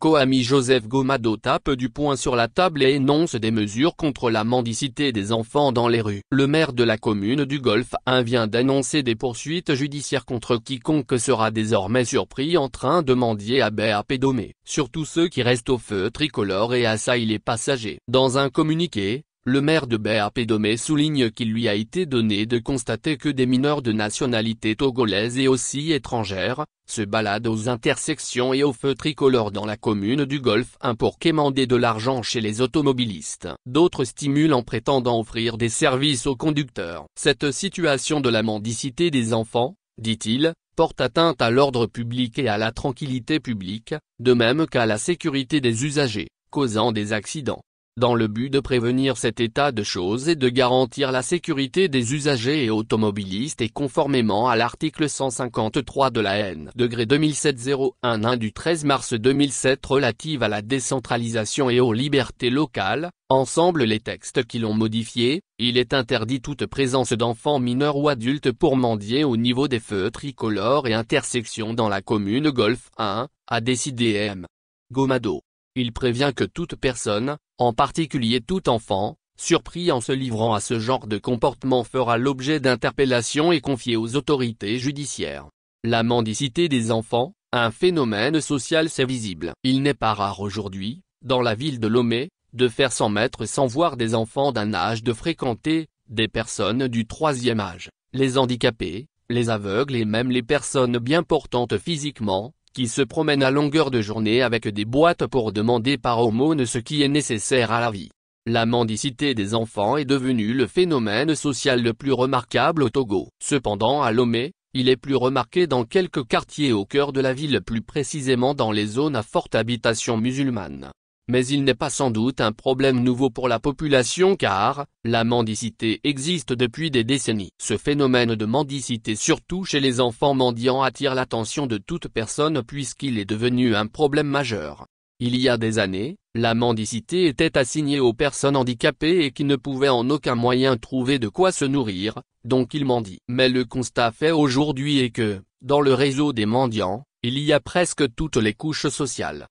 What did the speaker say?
Koami Joseph Gomado tape du poing sur la table et énonce des mesures contre la mendicité des enfants dans les rues. Le maire de la commune du Golfe 1 vient d'annoncer des poursuites judiciaires contre quiconque sera désormais surpris en train de mendier à BAP Domé, surtout ceux qui restent au feu tricolore et assaillent les passagers. Dans un communiqué, le maire de BAP Domé souligne qu'il lui a été donné de constater que des mineurs de nationalité togolaise et aussi étrangère, se baladent aux intersections et au feu tricolore dans la commune du Golfe 1 pour quémander de l'argent chez les automobilistes. D'autres stimulent en prétendant offrir des services aux conducteurs. Cette situation de la mendicité des enfants, dit-il, porte atteinte à l'ordre public et à la tranquillité publique, de même qu'à la sécurité des usagers, causant des accidents. Dans le but de prévenir cet état de choses et de garantir la sécurité des usagers et automobilistes et conformément à l'article 153 de la N-2007-01 du 13 mars 2007 relative à la décentralisation et aux libertés locales, ensemble les textes qui l'ont modifié, il est interdit toute présence d'enfants mineurs ou adultes pour mendier au niveau des feux tricolores et intersections dans la commune Golfe 1, a décidé M. Gomado. Il prévient que toute personne, en particulier tout enfant, surpris en se livrant à ce genre de comportement fera l'objet d'interpellations et confié aux autorités judiciaires. La mendicité des enfants, un phénomène social c'est visible. Il n'est pas rare aujourd'hui, dans la ville de Lomé, de faire 100 mètres sans voir des enfants d'un âge de fréquenter, des personnes du troisième âge, les handicapés, les aveugles et même les personnes bien portantes physiquement, qui se promènent à longueur de journée avec des boîtes pour demander par aumône ce qui est nécessaire à la vie. La mendicité des enfants est devenue le phénomène social le plus remarquable au Togo. Cependant à Lomé, il est plus remarqué dans quelques quartiers au cœur de la ville, plus précisément dans les zones à forte habitation musulmane. Mais il n'est pas sans doute un problème nouveau pour la population car, la mendicité existe depuis des décennies. Ce phénomène de mendicité surtout chez les enfants mendiants attire l'attention de toute personne puisqu'il est devenu un problème majeur. Il y a des années, la mendicité était assignée aux personnes handicapées et qui ne pouvaient en aucun moyen trouver de quoi se nourrir, donc ils mendient. Mais le constat fait aujourd'hui est que, dans le réseau des mendiants, il y a presque toutes les couches sociales.